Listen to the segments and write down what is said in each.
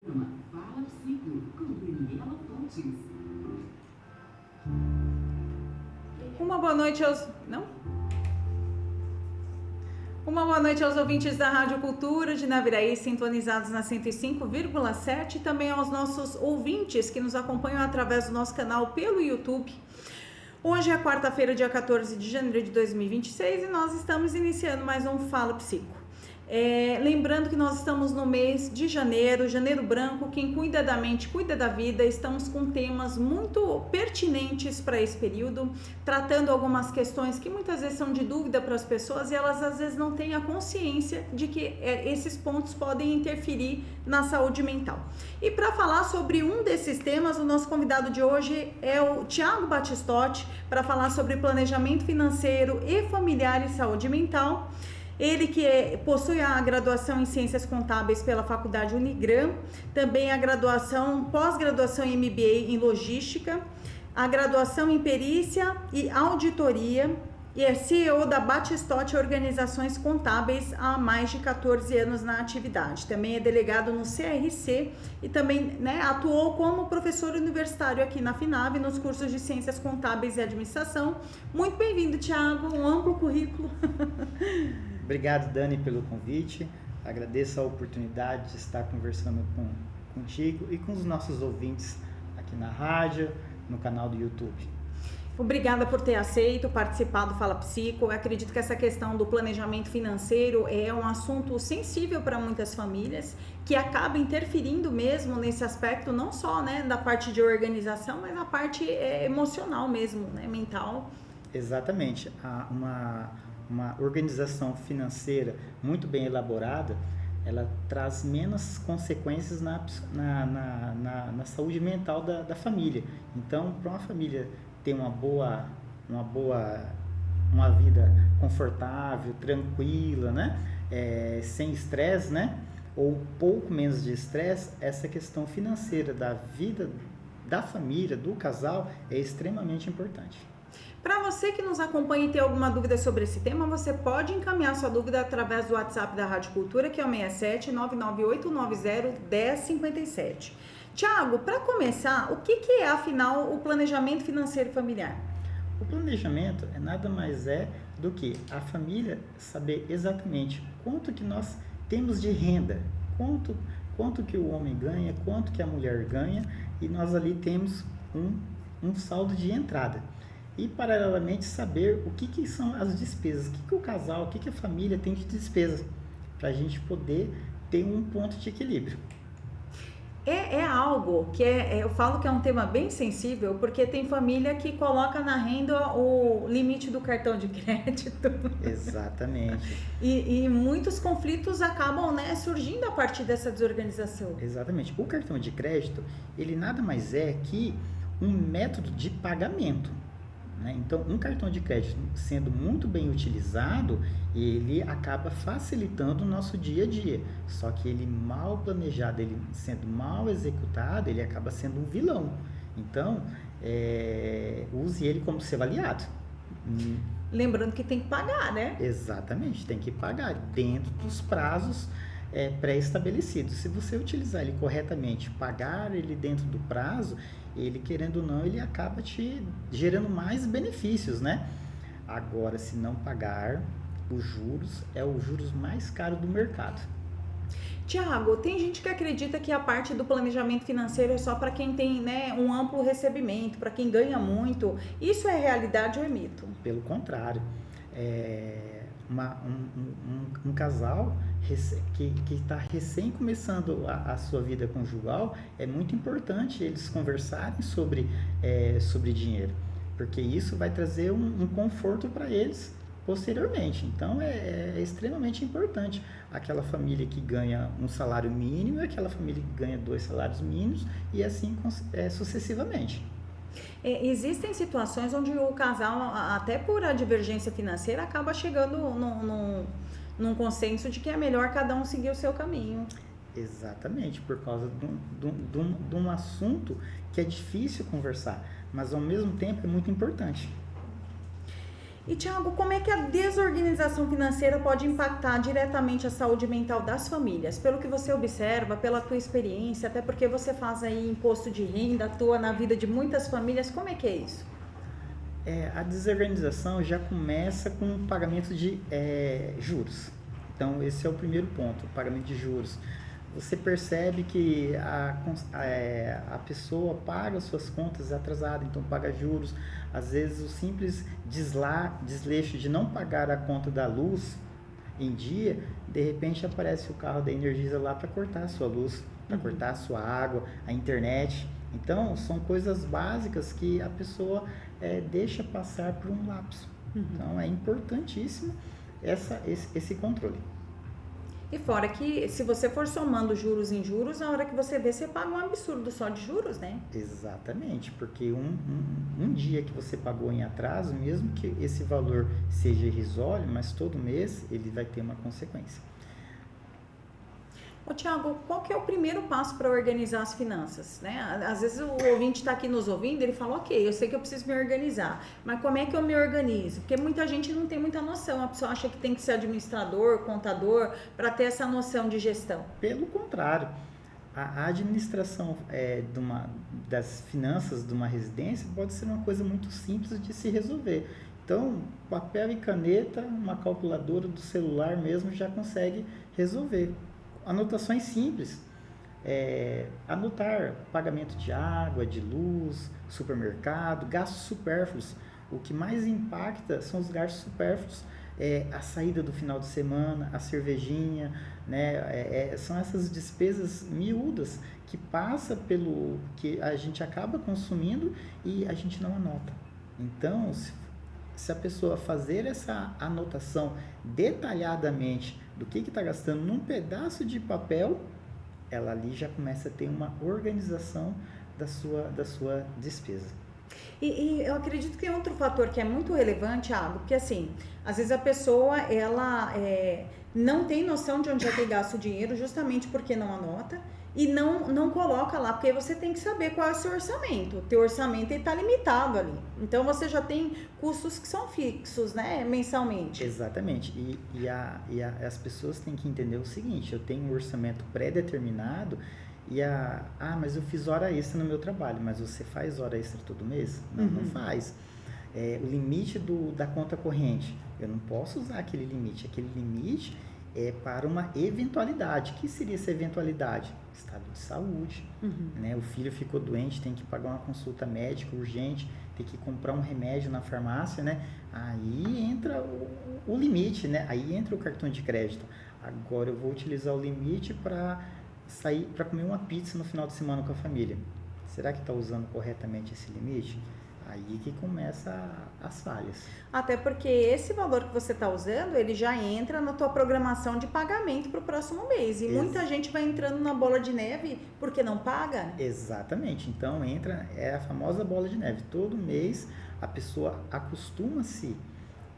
Fala Psico com Daniela Fontes. Uma boa noite aos... Não? Uma boa noite aos ouvintes da Rádio Cultura de Naviraí, sintonizados na 105,7, e também aos nossos ouvintes que nos acompanham através do nosso canal pelo YouTube. Hoje é quarta-feira, dia 14 de janeiro de 2026, e nós estamos iniciando mais um Fala Psico. Lembrando que nós estamos no mês de janeiro, janeiro branco, quem cuida da mente, cuida da vida. Estamos com temas muito pertinentes para esse período, tratando algumas questões que muitas vezes são de dúvida para as pessoas e elas às vezes não têm a consciência de que esses pontos podem interferir na saúde mental. E para falar sobre um desses temas, o nosso convidado de hoje é o Thiago Battistotti, para falar sobre planejamento financeiro e familiar e saúde mental. Ele que possui a graduação em Ciências Contábeis pela Faculdade Unigran, também a pós-graduação em MBA em Logística, a graduação em Perícia e Auditoria, e é CEO da Battistotti Organizações Contábeis há mais de 14 anos na atividade. Também é delegado no CRC e também atuou como professor universitário aqui na FINAV nos cursos de Ciências Contábeis e Administração. Muito bem-vindo, Thiago, um amplo currículo. Obrigado, Dani, pelo convite. Agradeço a oportunidade de estar conversando contigo e com os nossos ouvintes aqui na rádio, no canal do YouTube. Obrigada por ter aceito participar do Fala Psico. Eu acredito que essa questão do planejamento financeiro é um assunto sensível para muitas famílias, que acaba interferindo mesmo nesse aspecto, não só da parte de organização, mas na parte emocional mesmo, mental. Exatamente. Uma organização financeira muito bem elaborada, ela traz menos consequências na saúde mental da família. Então, para uma família ter uma vida confortável, tranquila, sem estresse, ou pouco menos de estresse, essa questão financeira da vida da família, do casal, é extremamente importante. Para você que nos acompanha e tem alguma dúvida sobre esse tema, você pode encaminhar sua dúvida através do WhatsApp da Rádio Cultura, que é o 67 99890 1057. Tiago, para começar, o que é, afinal, o planejamento financeiro familiar? O planejamento nada mais do que a família saber exatamente quanto que nós temos de renda, quanto que o homem ganha, quanto que a mulher ganha, e nós ali temos um saldo de entrada. E, paralelamente, saber o que são as despesas, o que o casal, o que a família tem de despesas, para a gente poder ter um ponto de equilíbrio. É algo que eu falo que é um tema bem sensível, porque tem família que coloca na renda o limite do cartão de crédito. Exatamente. E muitos conflitos acabam surgindo a partir dessa desorganização. Exatamente. O cartão de crédito, ele nada mais é que um método de pagamento. Então, um cartão de crédito sendo muito bem utilizado, ele acaba facilitando o nosso dia a dia. Só que ele mal planejado, ele sendo mal executado, ele acaba sendo um vilão. Então, use ele como seu aliado. Lembrando que tem que pagar, né? Exatamente, tem que pagar dentro dos prazos pré-estabelecidos. Se você utilizar ele corretamente, pagar ele dentro do prazo, ele, querendo ou não, ele acaba te gerando mais benefícios, Agora, se não pagar, os juros é o juros mais caro do mercado. Tiago, tem gente que acredita que a parte do planejamento financeiro é só para quem tem um amplo recebimento, para quem ganha muito. Isso é realidade ou é mito? Pelo contrário, um casal que está recém começando a sua vida conjugal, é muito importante eles conversarem sobre dinheiro, porque isso vai trazer um conforto para eles posteriormente. Então é extremamente importante aquela família que ganha um salário mínimo, aquela família que ganha 2 salários mínimos, e assim sucessivamente. Existem situações onde o casal, até por a divergência financeira, acaba chegando num consenso de que é melhor cada um seguir o seu caminho. Exatamente, por causa de um assunto que é difícil conversar, mas ao mesmo tempo é muito importante. E, Tiago, como é que a desorganização financeira pode impactar diretamente a saúde mental das famílias? Pelo que você observa, pela tua experiência, até porque você faz aí imposto de renda, atua na vida de muitas famílias, como é que é isso? A desorganização já começa com o pagamento de juros. Então, esse é o primeiro ponto, o pagamento de juros. Você percebe que a pessoa paga suas contas atrasadas, então paga juros. Às vezes, o simples desleixo de não pagar a conta da luz em dia, de repente aparece o carro da Energisa lá para cortar a sua luz, para cortar a sua água, a internet. Então, são coisas básicas que a pessoa deixa passar por um lapso. Então, é importantíssimo esse controle. E fora que, se você for somando juros em juros, na hora que você vê, você paga um absurdo só de juros, né? Exatamente, porque um dia que você pagou em atraso, mesmo que esse valor seja irrisório, mas todo mês ele vai ter uma consequência. Ô, Tiago, qual que é o primeiro passo para organizar as finanças, né? Às vezes o ouvinte está aqui nos ouvindo, ele fala, ok, eu sei que eu preciso me organizar, mas como é que eu me organizo? Porque muita gente não tem muita noção, a pessoa acha que tem que ser administrador, contador, para ter essa noção de gestão. Pelo contrário, a administração das finanças de uma residência pode ser uma coisa muito simples de se resolver. Então, papel e caneta, uma calculadora do celular mesmo já consegue resolver. Anotações simples, anotar pagamento de água, de luz, supermercado, gastos supérfluos. O que mais impacta são os gastos supérfluos, a saída do final de semana, a cervejinha, né? São essas despesas miúdas que passa que a gente acaba consumindo e a gente não anota. Então, se a pessoa fazer essa anotação detalhadamente do que está gastando num pedaço de papel, ela ali já começa a ter uma organização da sua despesa. E eu acredito que outro fator que é muito relevante, Thiago, porque assim, às vezes a pessoa, ela não tem noção de onde é que gasta o dinheiro, justamente porque não anota, e não coloca lá, porque você tem que saber qual é o seu orçamento. O teu orçamento está limitado ali. Então, você já tem custos que são fixos, né, mensalmente. Exatamente. E as pessoas têm que entender o seguinte, eu tenho um orçamento pré-determinado mas eu fiz hora extra no meu trabalho, mas você faz hora extra todo mês? Não, não faz. O limite da conta corrente, eu não posso usar aquele limite é para uma eventualidade. O que seria essa eventualidade? Estado de saúde, né? O filho ficou doente, tem que pagar uma consulta médica urgente, tem que comprar um remédio na farmácia, né? Aí entra o limite, né? Aí entra o cartão de crédito. Agora eu vou utilizar o limite para sair, para comer uma pizza no final de semana com a família. Será que está usando corretamente esse limite? Aí que começa as falhas. Até porque esse valor que você está usando, ele já entra na tua programação de pagamento para o próximo mês. E muita gente vai entrando na bola de neve porque não paga. Exatamente. Então, a famosa bola de neve. Todo mês a pessoa acostuma-se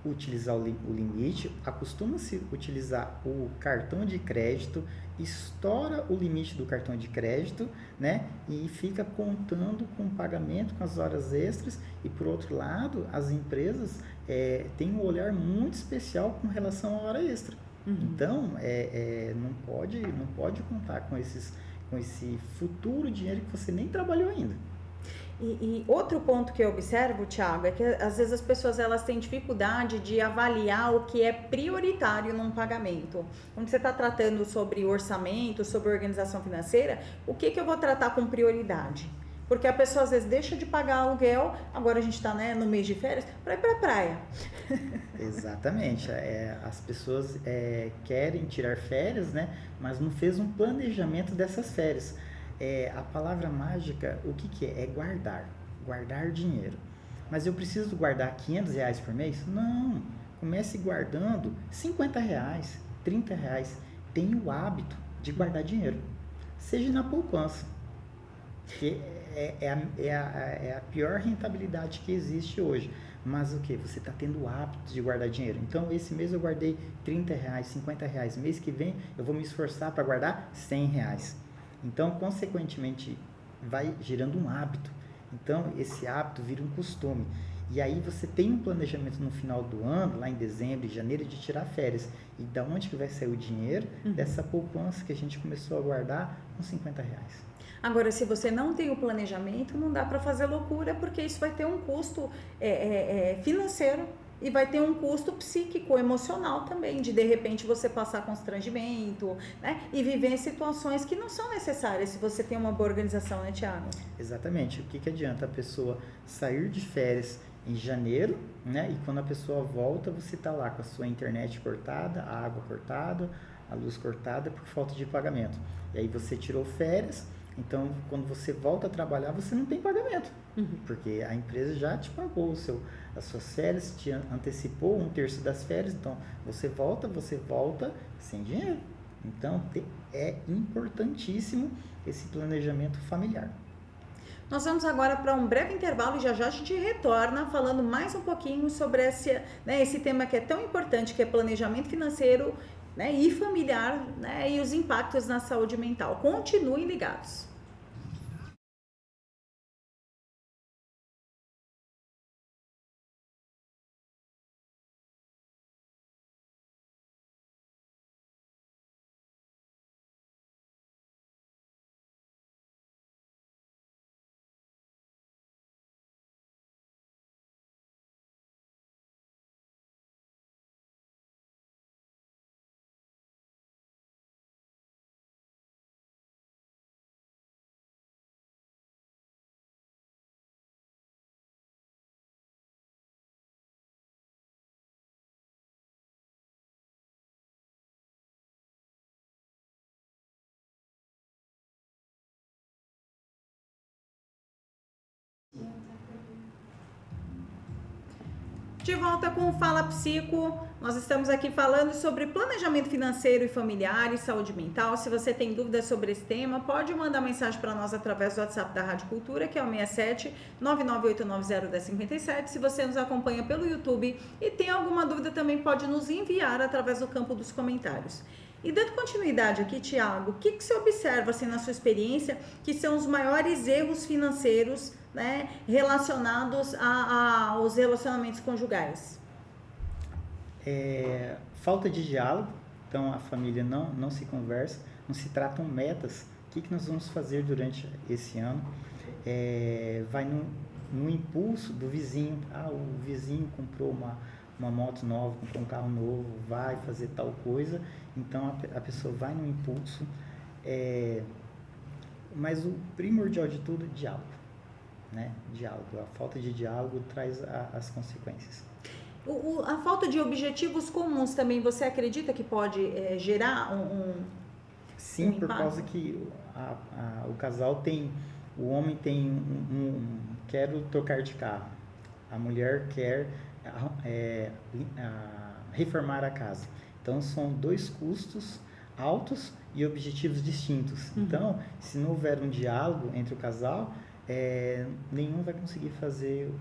utilizar o limite, acostuma-se utilizar o cartão de crédito, estoura o limite do cartão de crédito, né? E fica contando com o pagamento, com as horas extras. E por outro lado, as empresas têm um olhar muito especial com relação à hora extra. Então, não pode contar com esse futuro dinheiro que você nem trabalhou ainda. E outro ponto que eu observo, Thiago, é que às vezes as pessoas elas têm dificuldade de avaliar o que é prioritário num pagamento. Quando você está tratando sobre orçamento, sobre organização financeira, o que eu vou tratar com prioridade? Porque a pessoa às vezes deixa de pagar aluguel, agora a gente está, né, no mês de férias, para ir para a praia. Exatamente. As pessoas querem tirar férias, né, mas não fez um planejamento dessas férias. A palavra mágica, o que é? É guardar dinheiro. Mas eu preciso guardar R$500 por mês? Não, comece guardando R$50, R$30. Tenha o hábito de guardar dinheiro, seja na poupança, que é a pior rentabilidade que existe hoje. Mas o que? Você está tendo o hábito de guardar dinheiro. Então, esse mês eu guardei R$30, R$50. Mês que vem eu vou me esforçar para guardar R$100. Então, consequentemente, vai gerando um hábito. Então, esse hábito vira um costume. E aí você tem um planejamento no final do ano, lá em dezembro e janeiro, de tirar férias. E da onde que vai sair o dinheiro dessa poupança que a gente começou a guardar com R$50? Agora, se você não tem o planejamento, não dá para fazer loucura, porque isso vai ter um custo financeiro e vai ter um custo psíquico, emocional também, de repente você passar constrangimento, né? E viver em situações que não são necessárias se você tem uma boa organização, né, Tiago? Exatamente. O que adianta a pessoa sair de férias em janeiro, né? E quando a pessoa volta, você está lá com a sua internet cortada, a água cortada, a luz cortada por falta de pagamento. E aí você tirou férias, então quando você volta a trabalhar, você não tem pagamento. Porque a empresa já te pagou as suas férias, te antecipou 1/3 das férias, então você volta sem dinheiro. Então é importantíssimo esse planejamento familiar. Nós vamos agora para um breve intervalo e já já a gente retorna falando mais um pouquinho sobre esse tema que é tão importante, que é planejamento financeiro, né, e familiar, né, e os impactos na saúde mental. Continuem ligados. De volta com o Fala Psico, nós estamos aqui falando sobre planejamento financeiro e familiar e saúde mental. Se você tem dúvidas sobre esse tema, pode mandar mensagem para nós através do WhatsApp da Rádio Cultura, que é o 67 998901057. Se você nos acompanha pelo YouTube e tem alguma dúvida, também pode nos enviar através do campo dos comentários. E dando continuidade aqui, Tiago, o que você observa assim, na sua experiência que são os maiores erros financeiros, né, relacionados aos relacionamentos conjugais? Falta de diálogo, então a família não se conversa, não se tratam metas. O que nós vamos fazer durante esse ano? Vai no impulso do vizinho. O vizinho comprou uma moto nova, comprou um carro novo, vai fazer tal coisa, então a pessoa vai no impulso, mas o primordial de tudo é diálogo, né? Diálogo. A falta de diálogo traz as consequências. A falta de objetivos comuns também, você acredita que pode gerar Sim, por causa que o casal o homem tem quero trocar de carro, a mulher quer reformar a casa. Então são dois custos altos e objetivos distintos. Então, se não houver um diálogo entre o casal, nenhum vai conseguir fazer,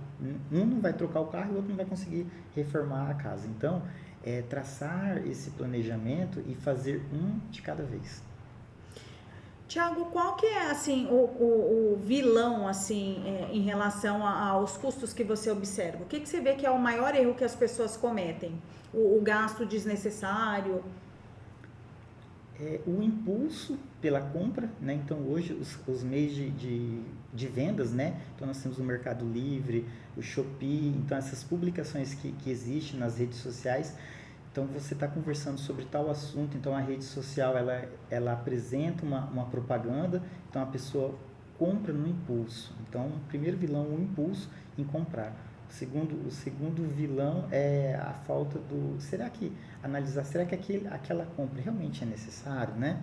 um não vai trocar o carro e o outro não vai conseguir reformar a casa. Então, traçar esse planejamento e fazer um de cada vez. Tiago, qual que é assim o vilão assim em relação aos custos que você observa? O que você vê que é o maior erro que as pessoas cometem? O gasto desnecessário? O impulso pela compra, né? Então hoje os meios de vendas, né? Então nós temos o Mercado Livre, o Shopee, então essas publicações que existem nas redes sociais. Então você está conversando sobre tal assunto, então a rede social ela apresenta uma propaganda, então a pessoa compra no impulso. Então o primeiro vilão é o impulso em comprar. O segundo vilão é a falta será que aquela compra realmente é necessário, né?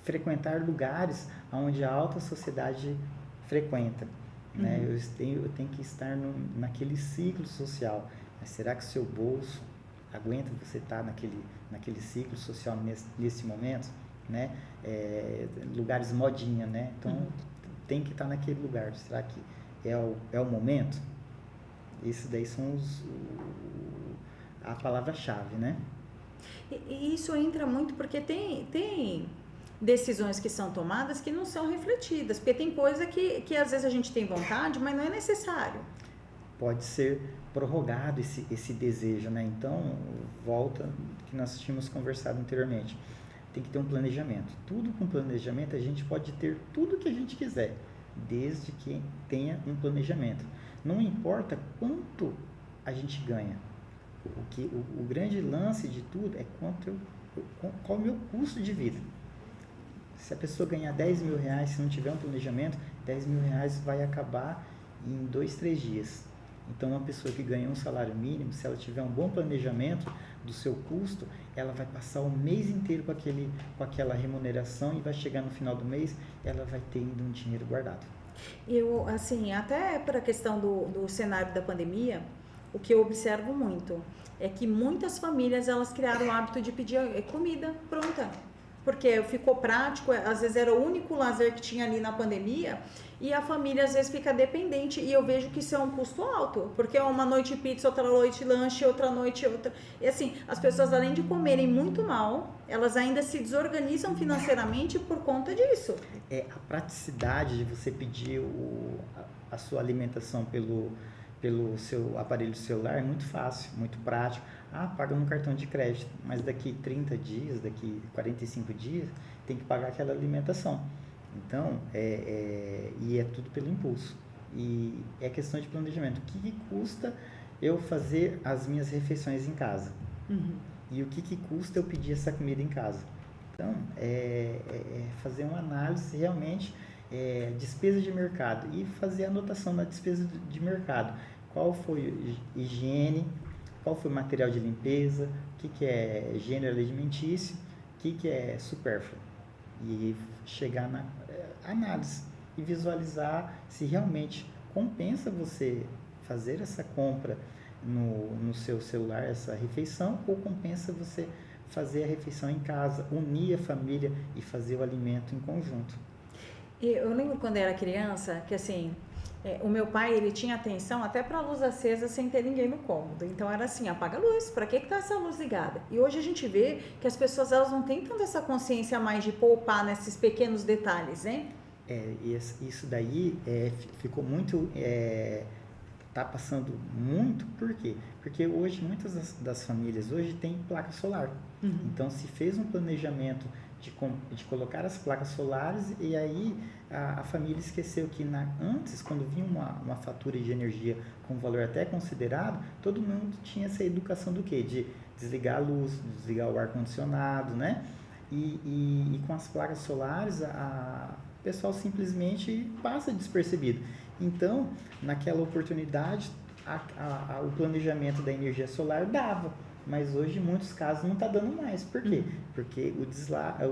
Frequentar lugares onde a alta sociedade frequenta. Né? Eu tenho que estar naquele ciclo social. Mas será que seu bolso aguenta você estar naquele ciclo social nesse momento? Né? Lugares modinha, né? Então tem que estar naquele lugar. Será que é o momento? Esses daí são a palavra-chave, né? E isso entra muito porque tem decisões que são tomadas que não são refletidas, porque tem coisa que às vezes a gente tem vontade, mas não é necessário. Pode ser prorrogado esse desejo, né? Então, volta que nós tínhamos conversado anteriormente. Tem que ter um planejamento. Tudo com planejamento, a gente pode ter tudo que a gente quiser, desde que tenha um planejamento. Não importa quanto a gente ganha. O grande lance de tudo é qual é o meu custo de vida. Se a pessoa ganhar 10 mil reais, se não tiver um planejamento, 10 mil reais vai acabar em 2, 3 dias. Então, uma pessoa que ganha um salário mínimo, se ela tiver um bom planejamento do seu custo, ela vai passar o mês inteiro com aquela remuneração e vai chegar no final do mês, ela vai ter ainda um dinheiro guardado. Eu, assim, até para a questão do cenário da pandemia, o que eu observo muito é que muitas famílias, elas criaram o hábito de pedir comida pronta. Porque ficou prático, às vezes era o único lazer que tinha ali na pandemia, e a família às vezes fica dependente, e eu vejo que isso é um custo alto, porque é uma noite pizza, outra noite lanche, outra noite outra. E assim, as pessoas, além de comerem muito mal, elas ainda se desorganizam financeiramente por conta disso. A praticidade de você pedir a sua alimentação pelo seu aparelho celular é muito fácil, muito prático. Paga no cartão de crédito, mas daqui 30 dias, daqui 45 dias, tem que pagar aquela alimentação. Então, e é tudo pelo impulso. E é questão de planejamento. O que custa eu fazer as minhas refeições em casa? Uhum. E o que custa eu pedir essa comida em casa? Então, fazer uma análise realmente, despesa de mercado, e fazer a anotação na despesa de mercado. Qual foi higiene, qual foi material de limpeza, o que é gênero alimentício, o que é supérfluo. E chegar na análise e visualizar se realmente compensa você fazer essa compra no seu celular, essa refeição, ou compensa você fazer a refeição em casa, unir a família e fazer o alimento em conjunto. Eu lembro quando eu era criança, que assim, o meu pai, ele tinha atenção até para a luz acesa sem ter ninguém no cômodo. Então era assim, apaga a luz, para que tá essa luz ligada? E hoje a gente vê que as pessoas, elas não têm tanta essa consciência mais de poupar nesses pequenos detalhes, né? Isso daí ficou muito, tá passando muito, por quê? Porque hoje muitas das famílias hoje têm placa solar. Uhum. Então se fez um planejamento de colocar as placas solares, e aí a família esqueceu que antes, quando vinha uma fatura de energia com valor até considerado, todo mundo tinha essa educação do quê? De desligar a luz, desligar o ar-condicionado, né? E com as placas solares, o pessoal simplesmente passa despercebido. Então, naquela oportunidade, o planejamento da energia solar dava, mas hoje em muitos casos não está dando mais. Por quê? Porque o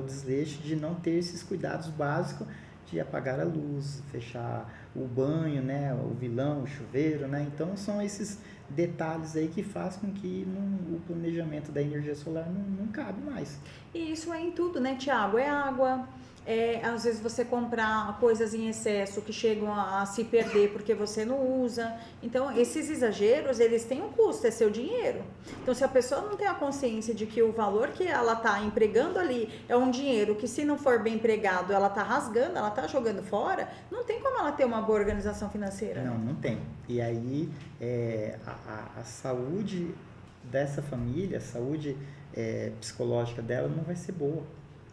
desleixo de não ter esses cuidados básicos de apagar a luz, fechar o banho, né, o vilão, o chuveiro, né? Então são esses detalhes aí que fazem com que o planejamento da energia solar não cabe mais. E isso é em tudo, né, Tiago? É água. Às vezes você comprar coisas em excesso que chegam a se perder porque você não usa. Então, esses exageros, eles têm um custo, é seu dinheiro. Então, se a pessoa não tem a consciência de que o valor que ela está empregando ali é um dinheiro que, se não for bem empregado, ela está rasgando, ela está jogando fora, não tem como ela ter uma boa organização financeira. Não tem. E aí, a saúde dessa família, a saúde psicológica dela não vai ser boa,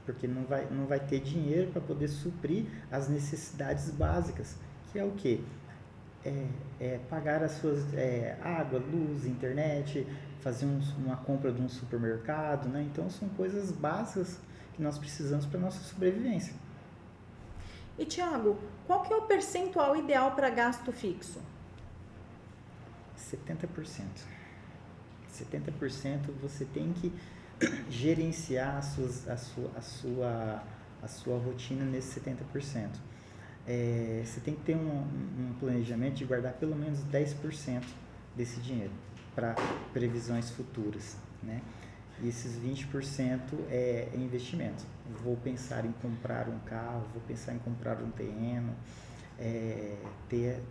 porque não vai ter dinheiro para poder suprir as necessidades básicas, que é o quê? Pagar as suas água, luz, internet, fazer uma compra de um supermercado, né? Então são coisas básicas que nós precisamos para a nossa sobrevivência. E Tiago, qual que é o percentual ideal para gasto fixo? 70%. 70% você tem que gerenciar a sua rotina nesse 70%. Você tem que ter um planejamento de guardar pelo menos 10% desse dinheiro para previsões futuras, né? E esses 20% é investimento. Vou pensar em comprar um carro, vou pensar em comprar um terreno, ter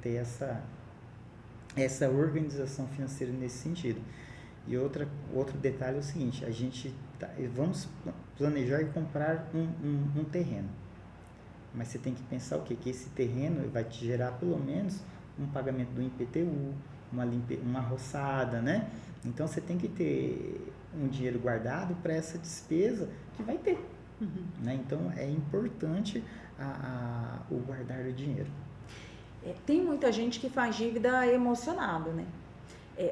essa organização financeira nesse sentido. Outro detalhe é o seguinte, vamos planejar e comprar um terreno. Mas você tem que pensar o quê? Que esse terreno vai te gerar pelo menos um pagamento do IPTU, uma roçada, né? Então você tem que ter um dinheiro guardado para essa despesa que vai ter. Né? Então é importante o guardar o dinheiro. Tem muita gente que faz dívida emocionado, né?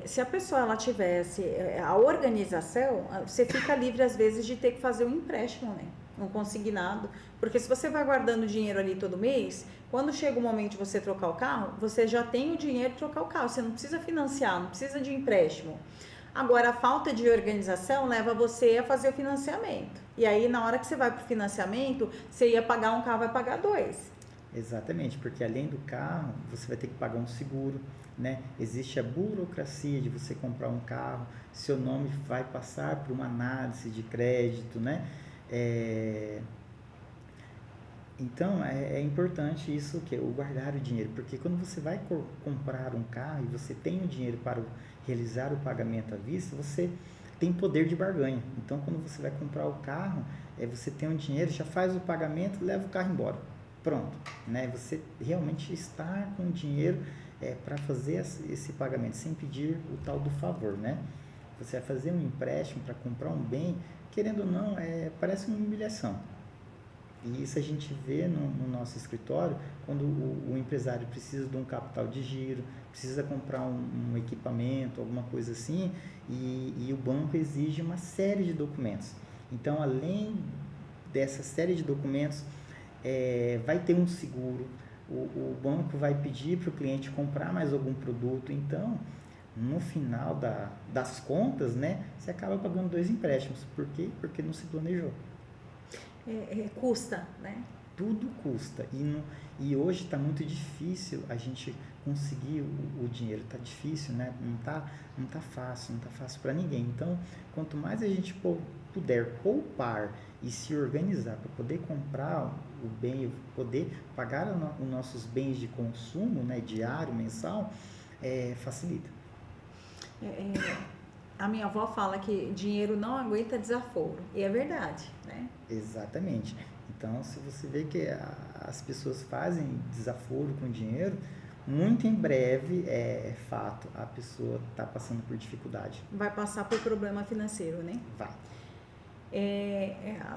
Se a pessoa ela tivesse a organização, você fica livre às vezes de ter que fazer um empréstimo, né? Um consignado, porque se você vai guardando dinheiro ali todo mês, quando chega o momento de você trocar o carro, você já tem o dinheiro de trocar o carro, você não precisa financiar, não precisa de empréstimo. Agora, a falta de organização leva você a fazer o financiamento. E aí, na hora que você vai para o financiamento, você ia pagar um carro, vai pagar dois. Exatamente, porque além do carro, você vai ter que pagar um seguro, né? Existe a burocracia de você comprar um carro, seu nome vai passar por uma análise de crédito, né? Então, é importante isso, o guardar o dinheiro, porque quando você vai comprar um carro e você tem o dinheiro para realizar o pagamento à vista, você tem poder de barganha. Então, quando você vai comprar o carro, você tem um dinheiro, já faz o pagamento, leva o carro embora. Pronto, né? Você realmente está com dinheiro para fazer esse pagamento, sem pedir o tal do favor, né? Você vai fazer um empréstimo para comprar um bem, querendo ou não, parece uma humilhação. E isso a gente vê no nosso escritório, quando o empresário precisa de um capital de giro, precisa comprar um equipamento, alguma coisa assim, e o banco exige uma série de documentos. Então, além dessa série de documentos, vai ter um seguro, o banco vai pedir para o cliente comprar mais algum produto. Então, no final das contas, né, você acaba pagando 2 empréstimos. Por quê? Porque não se planejou. Custa, né? Tudo custa. E hoje está muito difícil a gente conseguir o dinheiro. Está difícil, né? Não tá fácil para ninguém. Então, quanto mais a gente puder poupar e se organizar para poder comprar o bem, poder pagar os nossos bens de consumo, né, diário, mensal, facilita. A minha avó fala que dinheiro não aguenta desaforo, e é verdade, né? Exatamente. Então, se você vê que as pessoas fazem desaforo com dinheiro, muito em breve, é fato, a pessoa está passando por dificuldade. Vai passar por problema financeiro, né? Vai.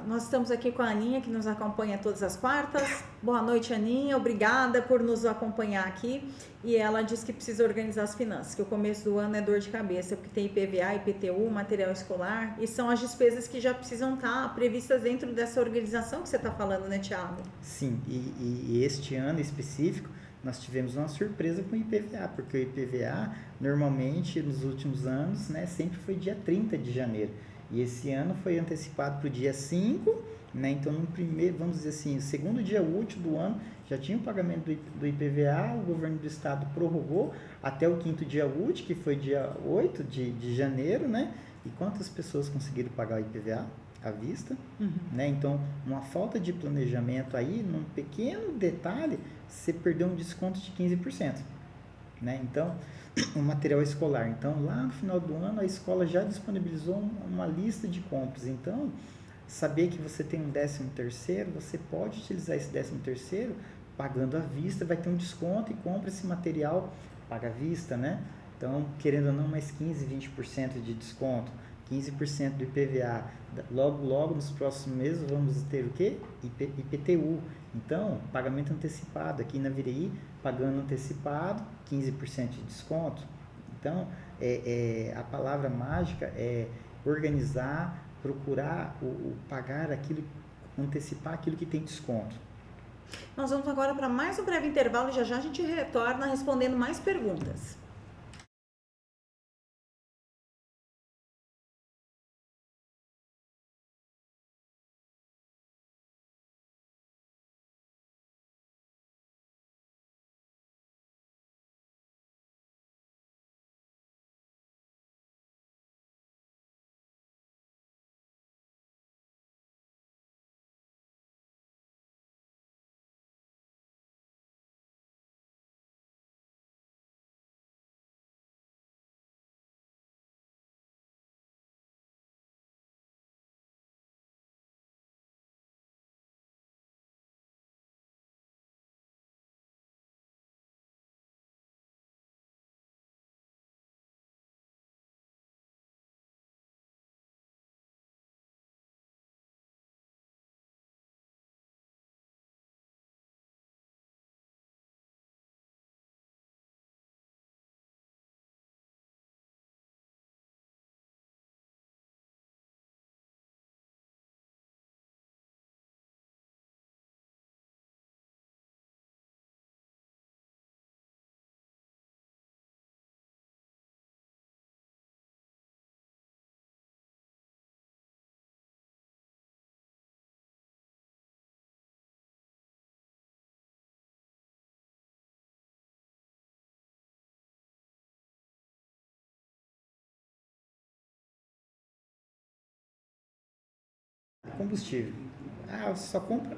Nós estamos aqui com a Aninha, que nos acompanha todas as quartas. Boa noite, Aninha. Obrigada por nos acompanhar aqui. E ela diz que precisa organizar as finanças, que o começo do ano é dor de cabeça, porque tem IPVA, IPTU, material escolar, e são as despesas que já precisam estar previstas dentro dessa organização que você está falando, né, Thiago? Sim, e este ano específico, nós tivemos uma surpresa com o IPVA, porque o IPVA, normalmente, nos últimos anos, né, sempre foi dia 30 de janeiro. E esse ano foi antecipado para o dia 5, né? Então, no primeiro, vamos dizer assim, o segundo dia útil do ano, já tinha o pagamento do IPVA, o governo do estado prorrogou até o 5º dia útil, que foi dia 8 de janeiro, né? E quantas pessoas conseguiram pagar o IPVA à vista? Né? Então, uma falta de planejamento aí, num pequeno detalhe, você perdeu um desconto de 15%. Né? Então, o material escolar. Então, lá no final do ano, a escola já disponibilizou uma lista de compras. Então, saber que você tem um 13º, você pode utilizar esse 13º pagando à vista, vai ter um desconto e compra esse material, paga à vista, né? Então, querendo ou não, mais 15, 20% de desconto, 15% do IPVA. Logo, nos próximos meses, vamos ter o quê? IPTU. Então, pagamento antecipado. Aqui na Virei, pagando antecipado, 15% de desconto. Então, a palavra mágica é organizar, procurar pagar aquilo, antecipar aquilo que tem desconto. Nós vamos agora para mais um breve intervalo e já a gente retorna respondendo mais perguntas. combustível. Ah, só compra.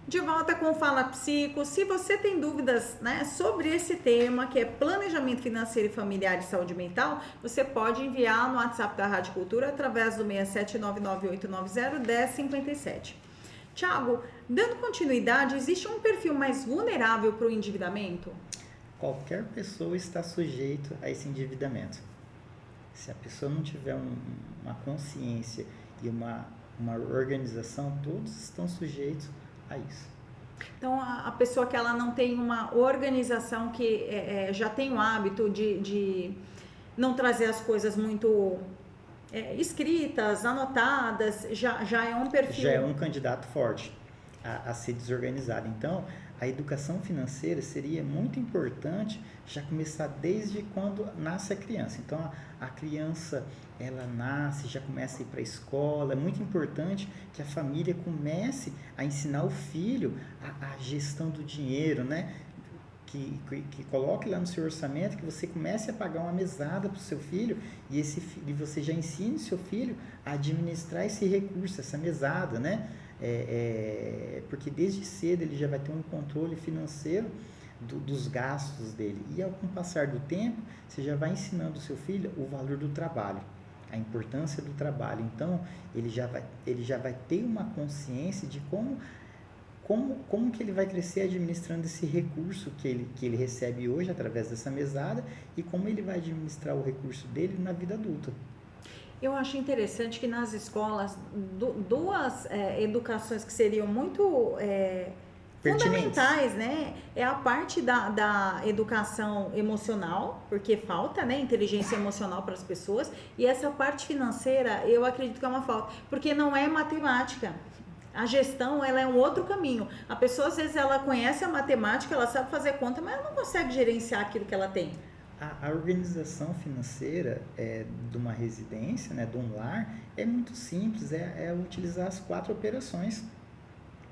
De volta com o Fala Psico. Se você tem dúvidas, né, sobre esse tema, que é planejamento financeiro e familiar e saúde mental, você pode enviar no WhatsApp da Rádio Cultura através do 67998901057. Tiago, dando continuidade, existe um perfil mais vulnerável para o endividamento? Qualquer pessoa está sujeita a esse endividamento. Se a pessoa não tiver uma consciência e uma organização, todos estão sujeitos a isso. Então, a pessoa que ela não tem uma organização, que já tem o hábito de não trazer as coisas muito escritas, anotadas, já é um perfil... Já é um candidato forte a ser desorganizado. Então, a educação financeira seria muito importante já começar desde quando nasce a criança. Então, a criança, ela nasce, já começa a ir para a escola. É muito importante que a família comece a ensinar o filho a gestão do dinheiro, né? Que coloque lá no seu orçamento, que você comece a pagar uma mesada para o seu filho e você já ensine o seu filho a administrar esse recurso, essa mesada, né? Porque desde cedo ele já vai ter um controle financeiro dos gastos dele. E com o passar do tempo, você já vai ensinando o seu filho o valor do trabalho, a importância do trabalho. Então, ele já vai ter uma consciência de como que ele vai crescer administrando esse recurso que ele recebe hoje através dessa mesada e como ele vai administrar o recurso dele na vida adulta. Eu acho interessante que nas escolas, duas educações que seriam muito fundamentais, né? É a parte da educação emocional, porque falta, né, inteligência emocional para as pessoas, e essa parte financeira, eu acredito que é uma falta, porque não é matemática. A gestão, ela é um outro caminho. A pessoa, às vezes, ela conhece a matemática, ela sabe fazer conta, mas ela não consegue gerenciar aquilo que ela tem. A organização financeira de uma residência, né, de um lar, é muito simples, é utilizar as 4 operações,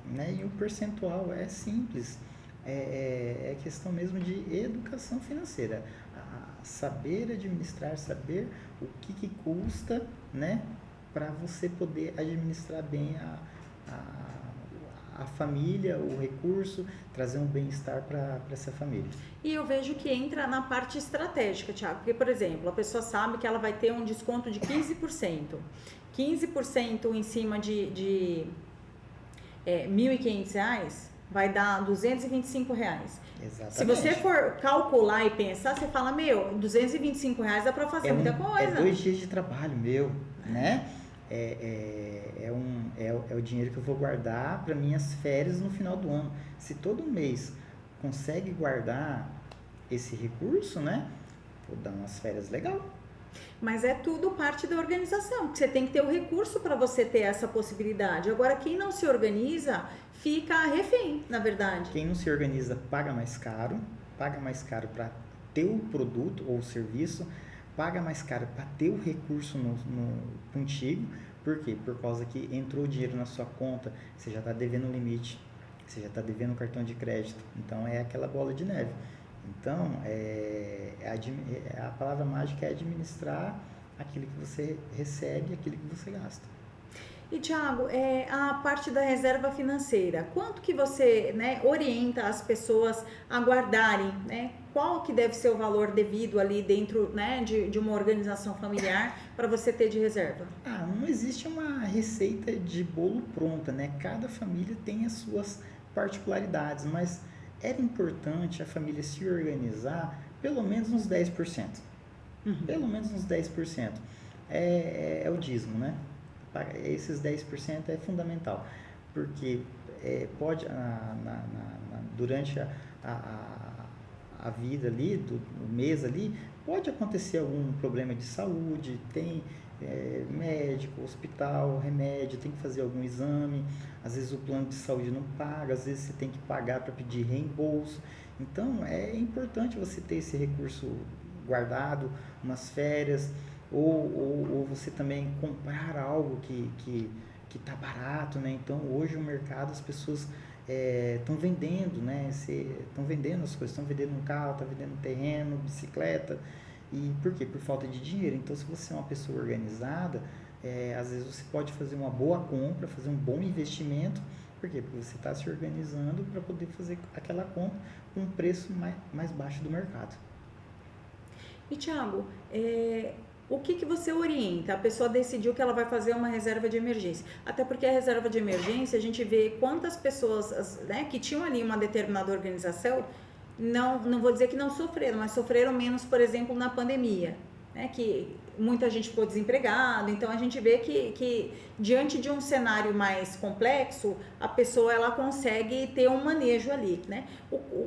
né, e o percentual é simples, é questão mesmo de educação financeira, saber administrar, saber o que custa, né, para você poder administrar bem a família, o recurso, trazer um bem-estar para essa família. E eu vejo que entra na parte estratégica, Tiago, porque, por exemplo, a pessoa sabe que ela vai ter um desconto de 15%. 15% em cima de R$1.500 vai dar R$225. Exatamente. Se você for calcular e pensar, você fala, R$225 dá para fazer muita coisa. É 2 dias de trabalho meu, né? É o dinheiro que eu vou guardar para minhas férias no final do ano. Se todo mês consegue guardar esse recurso, né? Vou dar umas férias legal. Mas é tudo parte da organização. Você tem que ter o recurso para você ter essa possibilidade. Agora, quem não se organiza, fica refém, na verdade. Quem não se organiza paga mais caro para ter o produto ou o serviço, paga mais caro para ter o recurso contigo. Por quê? Por causa que entrou o dinheiro na sua conta, você já está devendo o limite, você já está devendo o cartão de crédito. Então, é aquela bola de neve. Então, a palavra mágica é administrar aquilo que você recebe e aquilo que você gasta. E, Tiago, a parte da reserva financeira, quanto que você, né, orienta as pessoas a guardarem, né? Qual que deve ser o valor devido ali dentro, né, de uma organização familiar para você ter de reserva? Não existe uma receita de bolo pronta, né? Cada família tem as suas particularidades, mas era importante a família se organizar pelo menos uns 10%. Pelo menos uns 10%. É o dízimo, né? Esses 10% é fundamental, porque pode, durante a vida ali, do mês ali, pode acontecer algum problema de saúde, tem médico, hospital, remédio, tem que fazer algum exame, às vezes o plano de saúde não paga, às vezes você tem que pagar para pedir reembolso. Então, é importante você ter esse recurso guardado, umas férias, ou você também comprar algo que está barato, né? Então, hoje o mercado, as pessoas estão vendendo, né? Estão vendendo as coisas, estão vendendo um carro, estão vendendo um terreno, bicicleta. E por quê? Por falta de dinheiro. Então, se você é uma pessoa organizada, às vezes você pode fazer uma boa compra, fazer um bom investimento. Por quê? Porque você está se organizando para poder fazer aquela compra com um preço mais baixo do mercado. E, Thiago, o que você orienta? A pessoa decidiu que ela vai fazer uma reserva de emergência. Até porque a reserva de emergência, a gente vê quantas pessoas, né, que tinham ali uma determinada organização, não vou dizer que não sofreram, mas sofreram menos, por exemplo, na pandemia, né, que muita gente ficou desempregada. Então, a gente vê que diante de um cenário mais complexo, a pessoa ela consegue ter um manejo ali, né?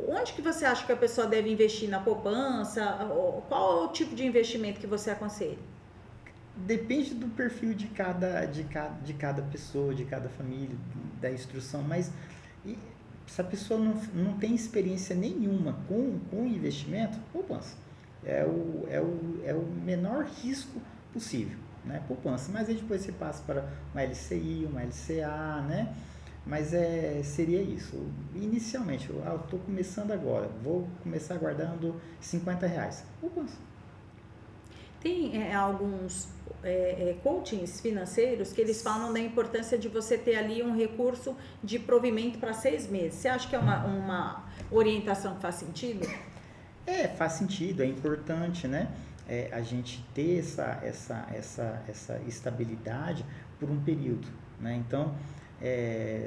Onde que você acha que a pessoa deve investir? Na poupança? Qual é o tipo de investimento que você aconselha? Depende do perfil de cada pessoa, de cada família, da instrução, mas se a pessoa não tem experiência nenhuma com investimento, poupança. É o menor risco possível, né? Poupança. Mas aí depois você passa para uma LCI, uma LCA, né? Mas seria isso. Inicialmente, eu estou começando agora, vou começar guardando R$50. Poupança. Tem alguns coachings financeiros que eles falam da importância de você ter ali um recurso de provimento para 6 meses. Você acha que é uma orientação que faz sentido? Faz sentido, é importante, né? A gente ter essa estabilidade por um período, né? Então,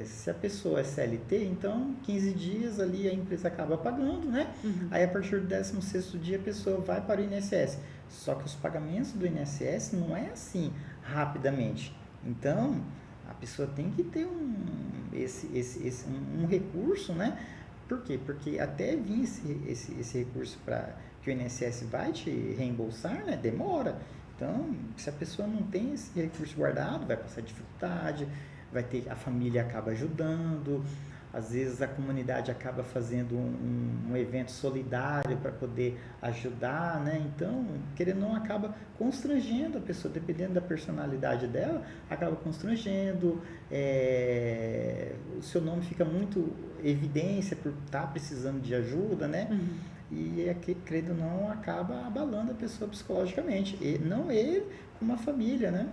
se a pessoa é CLT, então 15 dias ali a empresa acaba pagando, né? Uhum. Aí a partir do 16º dia a pessoa vai para o INSS. Só que os pagamentos do INSS não é assim rapidamente. Então, a pessoa tem que ter um recurso, né? Por quê? Porque até vir esse recurso para que o INSS vai te reembolsar, né? Demora. Então, se a pessoa não tem esse recurso guardado, vai passar dificuldade, a família acaba ajudando, às vezes a comunidade acaba fazendo um evento solidário para poder ajudar, né? Então, querendo ou não, acaba constrangendo a pessoa, dependendo da personalidade dela, acaba constrangendo, o seu nome fica muito evidência por estar precisando de ajuda, né? Uhum. E, credo ou não, acaba abalando a pessoa psicologicamente, e não ele, como a família, né?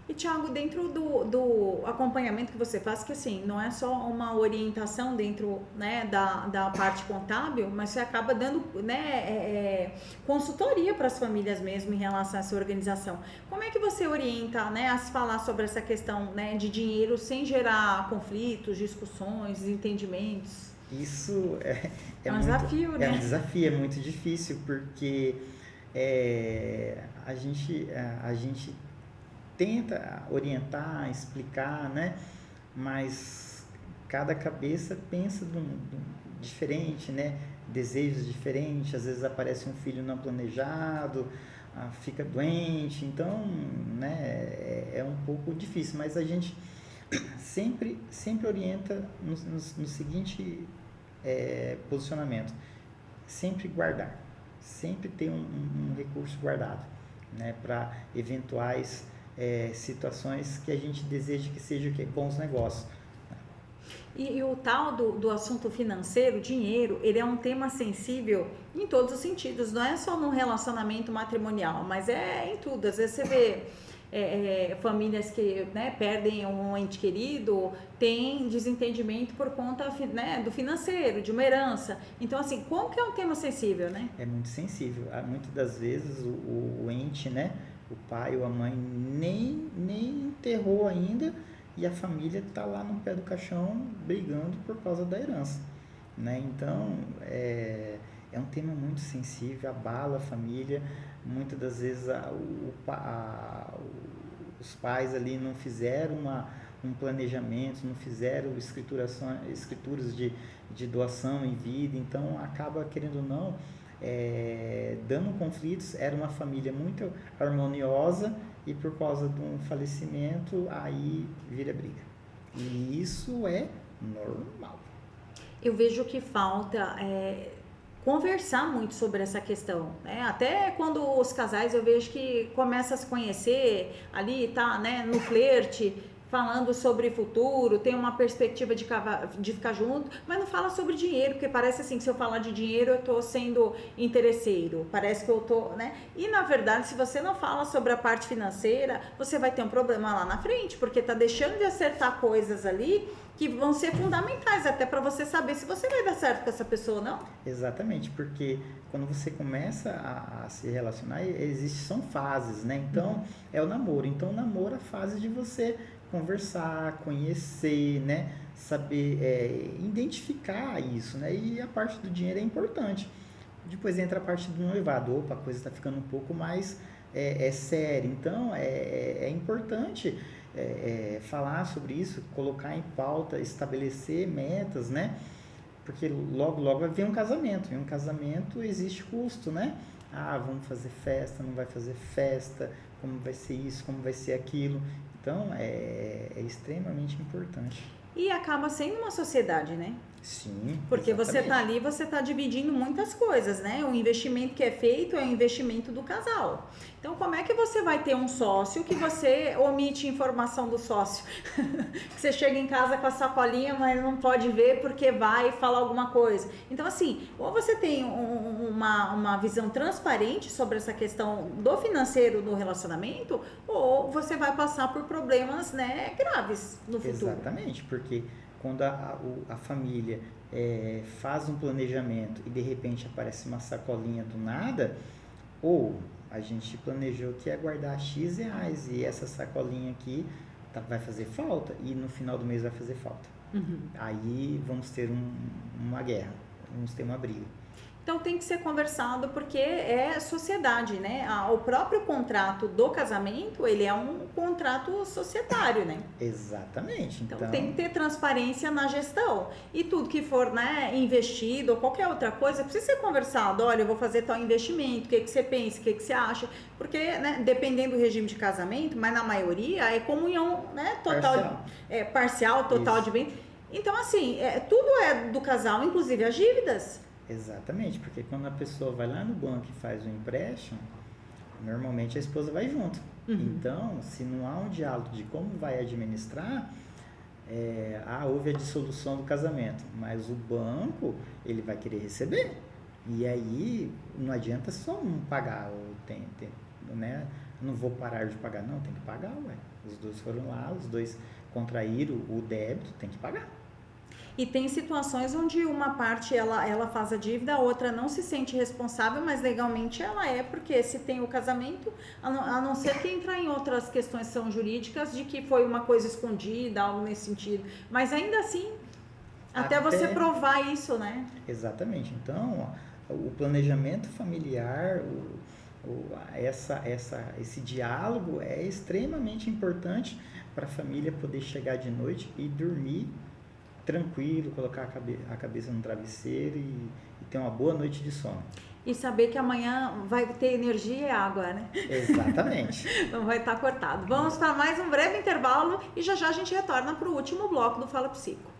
E, Thiago, dentro do acompanhamento que você faz, que assim, não é só uma orientação dentro, né, da parte contábil, mas você acaba dando, né, consultoria para as famílias mesmo em relação a essa organização. Como é que você orienta, né, a se falar sobre essa questão, né, de dinheiro sem gerar conflitos, discussões, desentendimentos? Isso é um desafio, né? É um desafio, é muito difícil, porque a gente tenta orientar, explicar, né? Mas cada cabeça pensa diferente, né? Desejos diferentes, às vezes aparece um filho não planejado, fica doente, então, né? É um pouco difícil, mas a gente sempre orienta no seguinte posicionamento: sempre guardar, sempre ter um recurso guardado, né? Para eventuais situações que a gente deseja que sejam bons negócios. E o tal do assunto financeiro, dinheiro, ele é um tema sensível em todos os sentidos, não é só no relacionamento matrimonial, mas em tudo. Às vezes você vê famílias que, né, perdem um ente querido, tem desentendimento por conta, né, do financeiro, de uma herança. Então, assim, como que é um tema sensível, né? É muito sensível. Muitas das vezes o ente, né, o pai ou a mãe nem enterrou ainda e a família está lá no pé do caixão brigando por causa da herança, né? Então, é um tema muito sensível, abala a família. Muitas das vezes os pais ali não fizeram um planejamento, não fizeram escrituras de doação em vida, então acaba, querendo ou não, dando conflitos. Era uma família muito harmoniosa e por causa de um falecimento aí vira briga, e isso é normal. Eu vejo que falta conversar muito sobre essa questão, né? Até quando os casais, eu vejo que começa a se conhecer ali, tá, né, no flerte, falando sobre futuro, tem uma perspectiva de ficar junto, mas não fala sobre dinheiro, porque parece assim que se eu falar de dinheiro eu tô sendo interesseiro, parece que eu tô, né? E na verdade, se você não fala sobre a parte financeira, você vai ter um problema lá na frente, porque tá deixando de acertar coisas ali que vão ser fundamentais até para você saber se você vai dar certo com essa pessoa ou não. Exatamente, porque quando você começa a se relacionar, são fases, né? Então, é o namoro. Então, o namoro é a fase de você conversar, conhecer, né? Saber identificar isso, né? E a parte do dinheiro é importante. Depois entra a parte do noivado. Opa, a coisa está ficando um pouco mais séria. Então, é importante falar sobre isso, colocar em pauta, estabelecer metas, né? Porque logo, logo vai vir um casamento. E um casamento existe custo, né? Ah, vamos fazer festa, não vai fazer festa, como vai ser isso, como vai ser aquilo. Então, é extremamente importante. E acaba sendo uma sociedade, né? Sim, Porque você exatamente. tá ali, você tá dividindo muitas coisas, né? O investimento que é feito é o investimento do casal. Então, como é que você vai ter um sócio que você omite informação do sócio? Que você chega em casa com a sacolinha, mas não pode ver porque vai falar alguma coisa. Então, assim, ou você tem uma visão transparente sobre essa questão do financeiro no relacionamento, ou você vai passar por problemas, né, graves no futuro. Exatamente, porque quando a família faz um planejamento e de repente aparece uma sacolinha do nada, ou a gente planejou que ia guardar X reais e essa sacolinha aqui vai fazer falta e no final do mês vai fazer falta. Aí vamos ter uma guerra, vamos ter uma briga. Então tem que ser conversado porque é sociedade, né? O próprio contrato do casamento, ele é um contrato societário, né? Exatamente. Então tem que ter transparência na gestão. E tudo que for, né, investido ou qualquer outra coisa, precisa ser conversado. Olha, eu vou fazer tal investimento, o que você pensa, o que você acha? Porque, né, dependendo do regime de casamento, mas na maioria é comunhão, né, total, parcial, total. Isso. De bem. Então, assim, tudo é do casal, inclusive as dívidas. Exatamente, porque quando a pessoa vai lá no banco e faz um empréstimo, normalmente a esposa vai junto. Então, se não há um diálogo de como vai administrar, houve a dissolução do casamento, mas o banco, ele vai querer receber. E aí, não adianta só um pagar, né? Não vou parar de pagar, não, tem que pagar, ué. Os dois foram lá, os dois contraíram o débito, tem que pagar. E tem situações onde uma parte ela faz a dívida, a outra não se sente responsável, mas legalmente ela porque se tem o casamento, a não ser que entrar em outras questões que são jurídicas de que foi uma coisa escondida, algo nesse sentido. Mas ainda assim, até você provar isso, né? Exatamente. Então, o planejamento familiar, esse diálogo é extremamente importante para a família poder chegar de noite e dormir tranquilo, colocar a cabeça no travesseiro e ter uma boa noite de sono. E saber que amanhã vai ter energia e água, né? Exatamente. Não vai estar cortado. Vamos para mais um breve intervalo e já já a gente retorna para o último bloco do Fala Psico.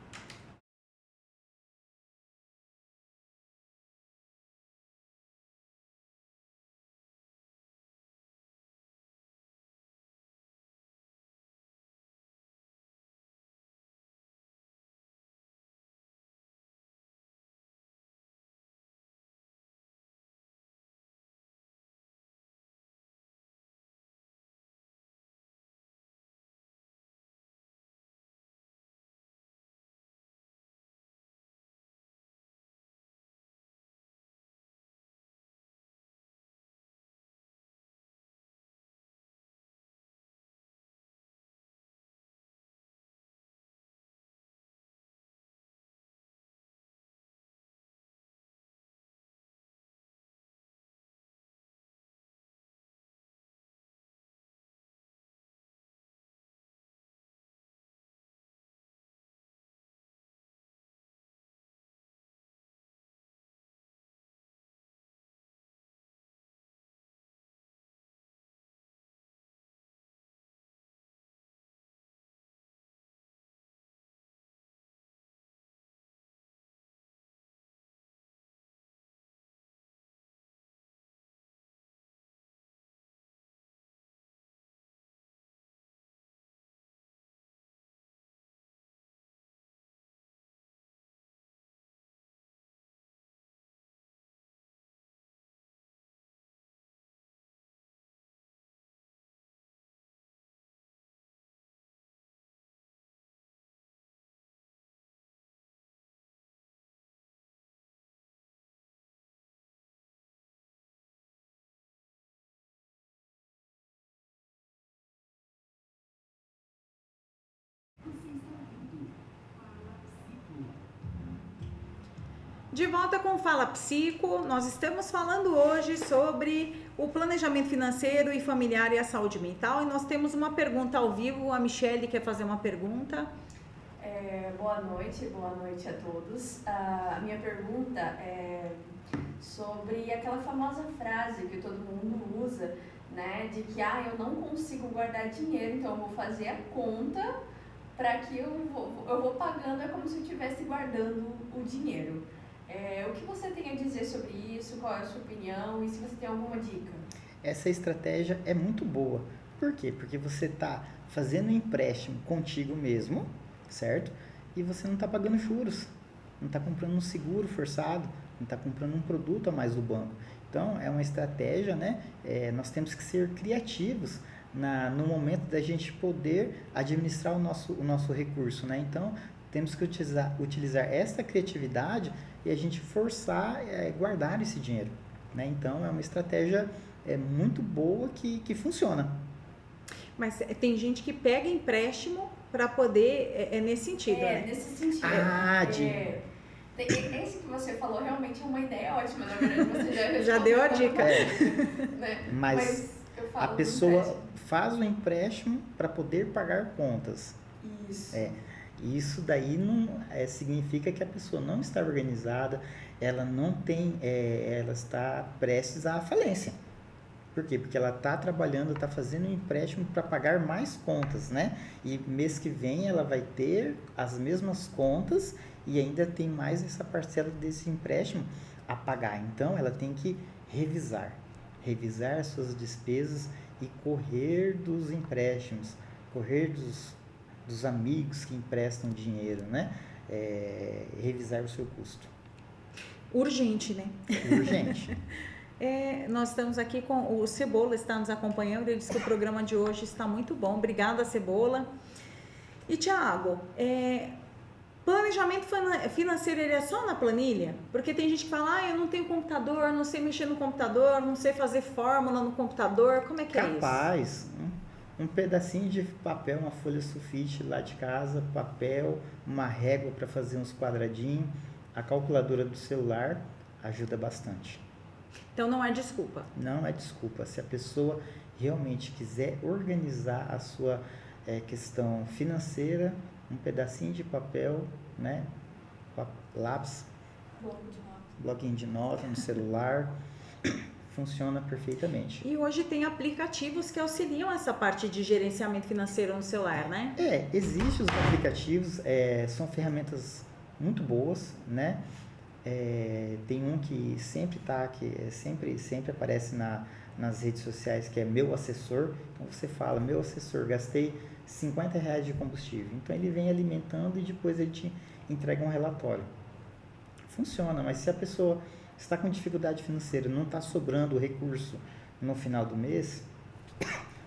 De volta com o Fala Psico, nós estamos falando hoje sobre o planejamento financeiro e familiar e a saúde mental, e nós temos uma pergunta ao vivo. A Michele quer fazer uma pergunta. Boa noite a todos. A minha pergunta é sobre aquela famosa frase que todo mundo usa, né, de que eu não consigo guardar dinheiro, então eu vou fazer a conta para que eu vou pagando, é como se eu estivesse guardando o dinheiro. O que você tem a dizer sobre isso? Qual é a sua opinião? E se você tem alguma dica? Essa estratégia é muito boa. Por quê? Porque você está fazendo um empréstimo contigo mesmo, certo? E você não está pagando juros, não está comprando um seguro forçado, não está comprando um produto a mais do banco. Então, é uma estratégia, né? Nós temos que ser criativos no momento da gente poder administrar o nosso recurso, né? Então, temos que utilizar essa criatividade e a gente forçar guardar esse dinheiro, né? Então, é uma estratégia muito boa que funciona. Mas tem gente que pega empréstimo para poder, nesse sentido, né? Nesse sentido. Esse que você falou realmente é uma ideia ótima, na verdade, você já deu a dica. Né? Mas eu falo a pessoa faz o empréstimo para poder pagar contas. Isso. Isso daí não significa que a pessoa não está organizada, ela não tem, ela está prestes à falência. Por quê? Porque ela está trabalhando, está fazendo um empréstimo para pagar mais contas, né? E mês que vem ela vai ter as mesmas contas e ainda tem mais essa parcela desse empréstimo a pagar. Então, ela tem que revisar as suas despesas e correr dos empréstimos, correr dos amigos que emprestam dinheiro, né? Revisar o seu custo. Urgente, né? Urgente. Nós estamos aqui com o Cebola, está nos acompanhando. Ele disse que o programa de hoje está muito bom. Obrigada, Cebola. E, Tiago, planejamento financeiro ele é só na planilha? Porque tem gente que fala, eu não tenho computador, não sei mexer no computador, não sei fazer fórmula no computador. Como é que é isso? Capaz. Um pedacinho de papel, uma folha sulfite lá de casa, papel, uma régua para fazer uns quadradinhos, a calculadora do celular ajuda bastante. Então não é desculpa. Não é desculpa. Se a pessoa realmente quiser organizar a sua questão financeira, um pedacinho de papel, né? Lápis, bloquinho de nota no celular, funciona perfeitamente. E hoje tem aplicativos que auxiliam essa parte de gerenciamento financeiro no celular, né? Existem os aplicativos, são ferramentas muito boas, né? Tem um que sempre sempre aparece nas redes sociais, que é Meu Assessor. Então você fala, meu assessor, gastei R$50 de combustível. Então ele vem alimentando e depois ele te entrega um relatório. Funciona, mas se a pessoa está com dificuldade financeira, não está sobrando o recurso no final do mês,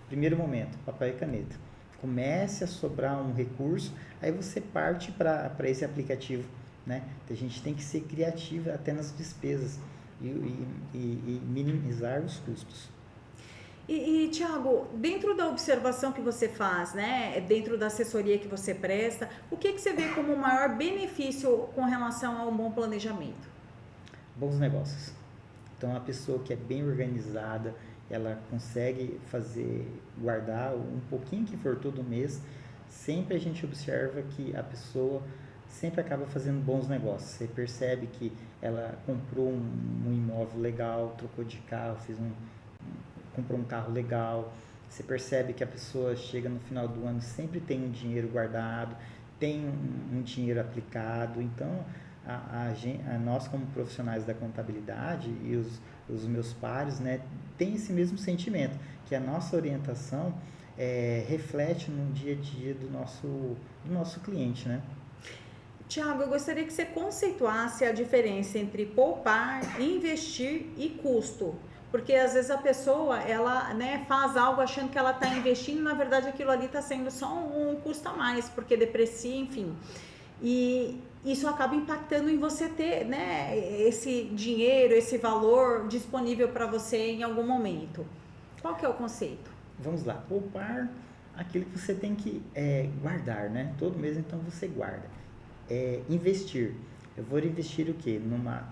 primeiro momento, papel e caneta. Comece a sobrar um recurso, aí você parte para esse aplicativo, né? A gente tem que ser criativo até nas despesas e minimizar os custos. E Tiago, dentro da observação que você faz, né, dentro da assessoria que você presta, o que você vê como o maior benefício com relação a um bom planejamento? Bons negócios. Então, a pessoa que é bem organizada, ela consegue guardar um pouquinho que for todo mês. Sempre a gente observa que a pessoa sempre acaba fazendo bons negócios. Você percebe que ela comprou um imóvel legal, trocou de carro, comprou um carro legal. Você percebe que a pessoa chega no final do ano, sempre tem um dinheiro guardado, tem um dinheiro aplicado. Então, nós como profissionais da contabilidade e os meus pares, né, tem esse mesmo sentimento, que a nossa orientação reflete no dia a dia do nosso cliente, né? Tiago, eu gostaria que você conceituasse a diferença entre poupar, investir e custo. Porque às vezes a pessoa, ela, né, faz algo achando que ela está investindo, na verdade aquilo ali está sendo só um custo a mais, porque deprecia, enfim. E isso acaba impactando em você ter, né, esse dinheiro, esse valor disponível para você em algum momento. Qual que é o conceito? Vamos lá, poupar aquilo que você tem que guardar, né? Todo mês então você guarda. Investir. Eu vou investir o quê? Numa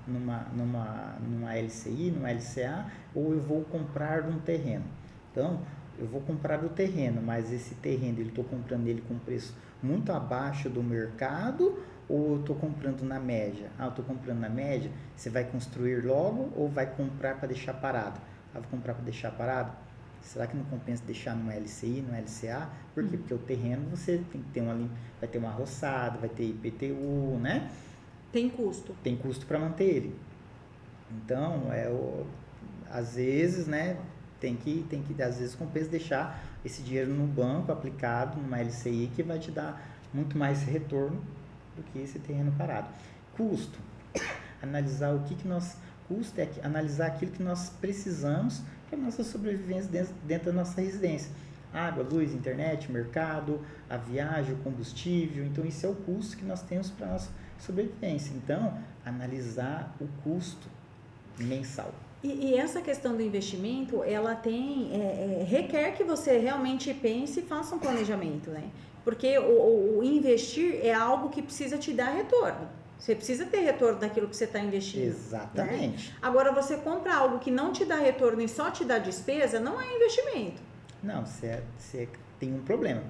LCI, numa LCA, ou eu vou comprar um terreno? Então, eu vou comprar o terreno, mas esse terreno, eu estou comprando ele com preço muito abaixo do mercado, ou eu estou comprando na média? Ah, eu estou comprando na média, você vai construir logo ou vai comprar para deixar parado? Ah, vou comprar para deixar parado? Será que não compensa deixar numa LCI, numa LCA? Por quê? Porque o terreno você tem que ter vai ter uma roçada, vai ter IPTU, né? Tem custo. Tem custo para manter ele. Então, às vezes, né, às vezes compensa deixar esse dinheiro no banco aplicado, numa LCI, que vai te dar muito mais retorno do que esse terreno parado. Custo. Analisar custo é analisar aquilo que nós precisamos para a nossa sobrevivência dentro da nossa residência. Água, luz, internet, mercado, a viagem, o combustível. Então, isso é o custo que nós temos para a nossa sobrevivência. Então, analisar o custo mensal. E essa questão do investimento, ela requer que você realmente pense e faça um planejamento, né? Porque o investir é algo que precisa te dar retorno. Você precisa ter retorno daquilo que você está investindo. Exatamente. Né? Agora, você compra algo que não te dá retorno e só te dá despesa, não é investimento. Não, você tem um problema.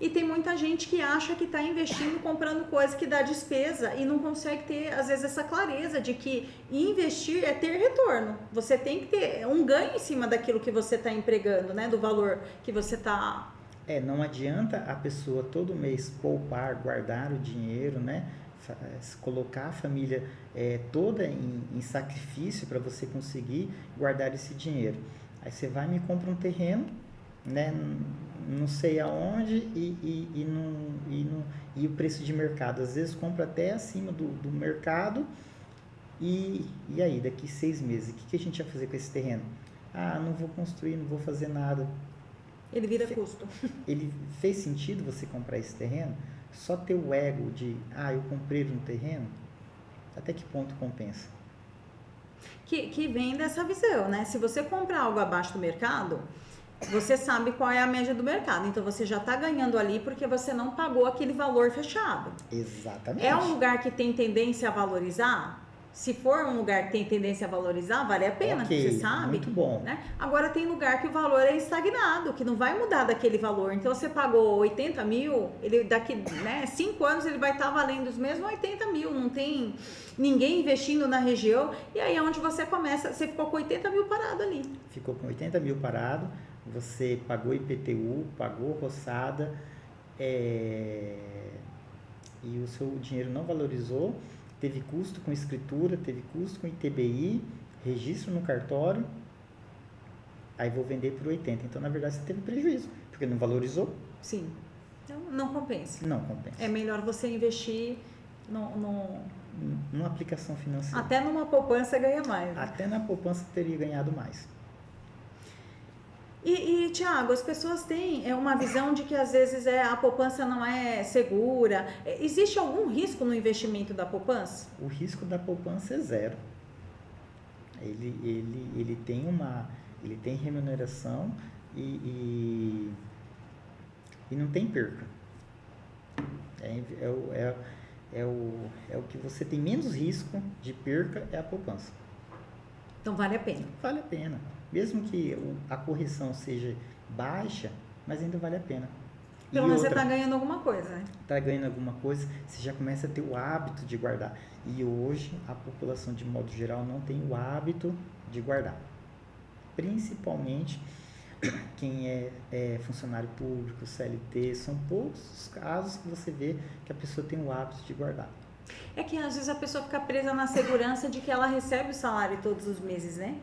E tem muita gente que acha que está investindo, comprando coisa que dá despesa e não consegue ter, às vezes, essa clareza de que investir é ter retorno. Você tem que ter um ganho em cima daquilo que você está empregando, né? Do valor que você está... Não adianta a pessoa todo mês poupar, guardar o dinheiro, né? Colocar a família toda em sacrifício para você conseguir guardar esse dinheiro. Aí você vai e me compra um terreno, né? Não sei aonde e o preço de mercado. Às vezes compra até acima do mercado e aí, daqui 6 meses, o que a gente vai fazer com esse terreno? Ah, não vou construir, não vou fazer nada. Ele vira custo. Ele fez sentido você comprar esse terreno? Só ter o ego de, eu comprei um terreno? Até que ponto compensa? Que vem dessa visão, né? Se você comprar algo abaixo do mercado, você sabe qual é a média do mercado. Então, você já está ganhando ali porque você não pagou aquele valor fechado. Exatamente. É um lugar que tem tendência a valorizar? Se for um lugar que tem tendência a valorizar, vale a pena, você sabe. Muito bom. Né? Agora, tem lugar que o valor é estagnado, que não vai mudar daquele valor. Então, você pagou 80 mil, ele daqui 5 anos ele vai estar valendo os mesmos 80 mil. Não tem ninguém investindo na região. E aí é onde você começa, você ficou com 80 mil parado ali. Ficou com 80 mil parado, você pagou IPTU, pagou roçada, e o seu dinheiro não valorizou. Teve custo com escritura, teve custo com ITBI, registro no cartório, aí vou vender por 80. Então, na verdade, você teve prejuízo, porque não valorizou. Sim. Então, não compensa. Não compensa. É melhor você investir numa aplicação financeira. Até numa poupança ganha mais. Né? Até na poupança teria ganhado mais. E Thiago, as pessoas têm uma visão de que às vezes a poupança não é segura. Existe algum risco no investimento da poupança? O risco da poupança é zero. Ele tem remuneração e não tem perca. O que você tem menos risco de perca é a poupança. Então vale a pena. Vale a pena. Mesmo que a correção seja baixa, mas ainda vale a pena. Pelo menos você está ganhando alguma coisa, né? Está ganhando alguma coisa, você já começa a ter o hábito de guardar. E hoje, a população, de modo geral, não tem o hábito de guardar. Principalmente quem é funcionário público, CLT, são poucos os casos que você vê que a pessoa tem o hábito de guardar. É que às vezes a pessoa fica presa na segurança de que ela recebe o salário todos os meses, né?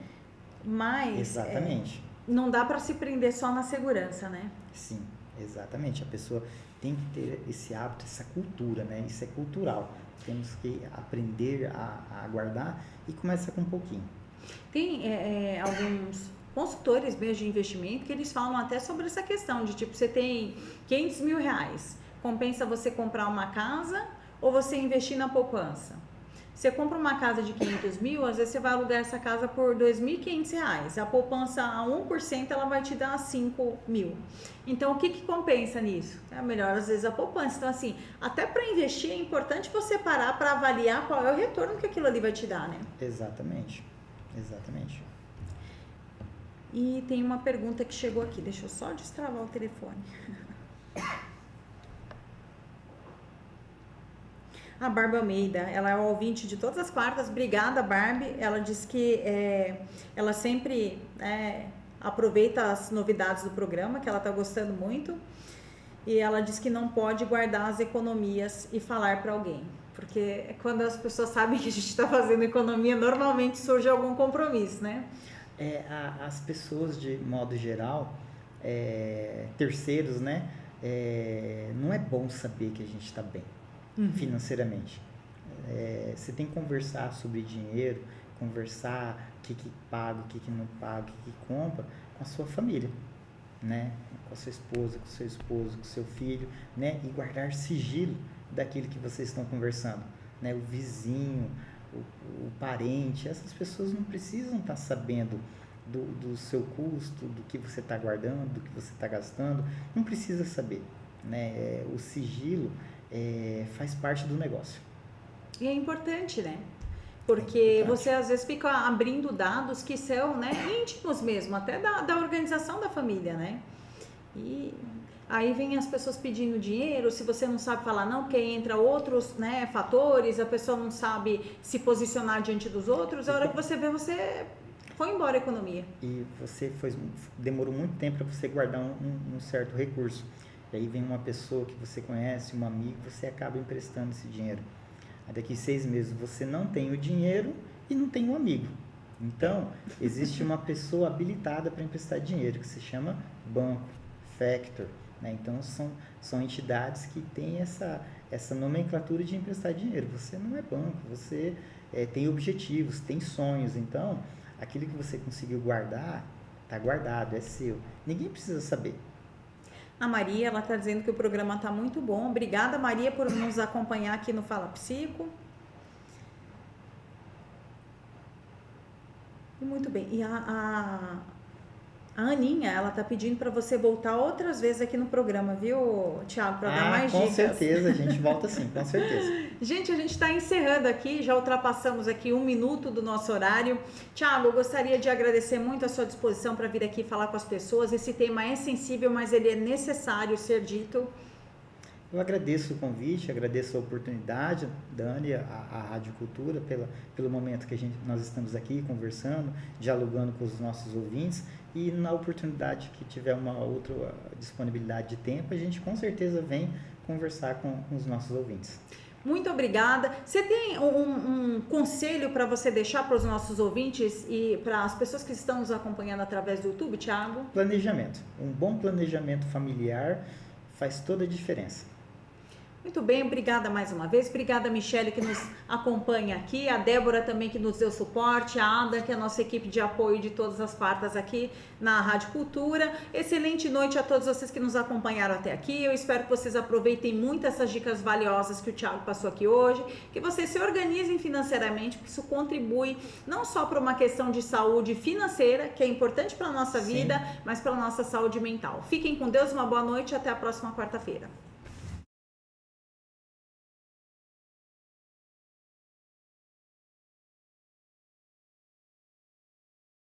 Mas exatamente. Não dá para se prender só na segurança, né? Sim, exatamente. A pessoa tem que ter esse hábito, essa cultura, né? Isso é cultural. Temos que aprender a guardar e começa com um pouquinho. Tem alguns consultores mesmo de investimento que eles falam até sobre essa questão de tipo, você tem 500 mil reais, compensa você comprar uma casa ou você investir na poupança? Você compra uma casa de 500 mil, às vezes você vai alugar essa casa por R$2.500. A poupança a 1% ela vai te dar 5 mil. Então, o que compensa nisso? É melhor, às vezes, a poupança. Então, assim, até para investir é importante você parar para avaliar qual é o retorno que aquilo ali vai te dar, né? Exatamente. Exatamente. E tem uma pergunta que chegou aqui. Deixa eu só destravar o telefone. A Barbie Almeida, ela é o ouvinte de todas as quartas. Obrigada, Barbie. Ela diz que ela sempre aproveita as novidades do programa, que ela está gostando muito. E ela diz que não pode guardar as economias e falar para alguém. Porque quando as pessoas sabem que a gente está fazendo economia, normalmente surge algum compromisso, né? As pessoas, de modo geral, terceiros, né? Não é bom saber que a gente está bem. Financeiramente. Você tem que conversar sobre dinheiro, conversar o que paga, o que não paga, o que compra com a sua família, né? Com a sua esposa, com o seu esposo, com o seu filho, né? E guardar sigilo daquilo que vocês estão conversando, né? O vizinho, o parente, essas pessoas não precisam estar sabendo do seu custo, do que você está guardando, do que você está gastando, não precisa saber, né? O sigilo faz parte do negócio. E é importante, né? Porque você às vezes fica abrindo dados que são, né, íntimos mesmo, até da organização da família, né? E aí vem as pessoas pedindo dinheiro, se você não sabe falar não, porque entra outros, né, fatores, a pessoa não sabe se posicionar diante dos outros, a hora que você vê, você foi embora a economia. E você demorou muito tempo para você guardar um certo recurso. E aí vem uma pessoa que você conhece, um amigo, você acaba emprestando esse dinheiro. Aí daqui 6 meses você não tem o dinheiro e não tem um amigo. Então, existe uma pessoa habilitada para emprestar dinheiro, que se chama banco, factor, né? Então, são entidades que têm essa nomenclatura de emprestar dinheiro. Você não é banco, você tem objetivos, tem sonhos. Então, aquilo que você conseguiu guardar, está guardado, é seu. Ninguém precisa saber. A Maria, ela está dizendo que o programa está muito bom. Obrigada, Maria, por nos acompanhar aqui no Fala Psico. E muito bem. E a Aninha, ela está pedindo para você voltar outras vezes aqui no programa, viu, Thiago? Para dar mais com dicas. Com certeza, a gente volta sim, com certeza. Gente, a gente está encerrando aqui, já ultrapassamos aqui 1 minuto do nosso horário. Thiago, eu gostaria de agradecer muito a sua disposição para vir aqui falar com as pessoas. Esse tema é sensível, mas ele é necessário ser dito. Eu agradeço o convite, agradeço a oportunidade, Dani, a Rádio Cultura, pelo momento que nós estamos aqui conversando, dialogando com os nossos ouvintes, e na oportunidade que tiver uma outra disponibilidade de tempo, a gente com certeza vem conversar com os nossos ouvintes. Muito obrigada. Você tem um conselho para você deixar para os nossos ouvintes e para as pessoas que estão nos acompanhando através do YouTube, Thiago? Planejamento. Um bom planejamento familiar faz toda a diferença. Muito bem, obrigada mais uma vez. Obrigada, Michele, que nos acompanha aqui. A Débora também, que nos deu suporte. A Ada, que é a nossa equipe de apoio de todas as quartas aqui na Rádio Cultura. Excelente noite a todos vocês que nos acompanharam até aqui. Eu espero que vocês aproveitem muito essas dicas valiosas que o Thiago passou aqui hoje. Que vocês se organizem financeiramente, porque isso contribui não só para uma questão de saúde financeira, que é importante para a nossa vida, mas para a nossa saúde mental. Fiquem com Deus, uma boa noite e até a próxima quarta-feira.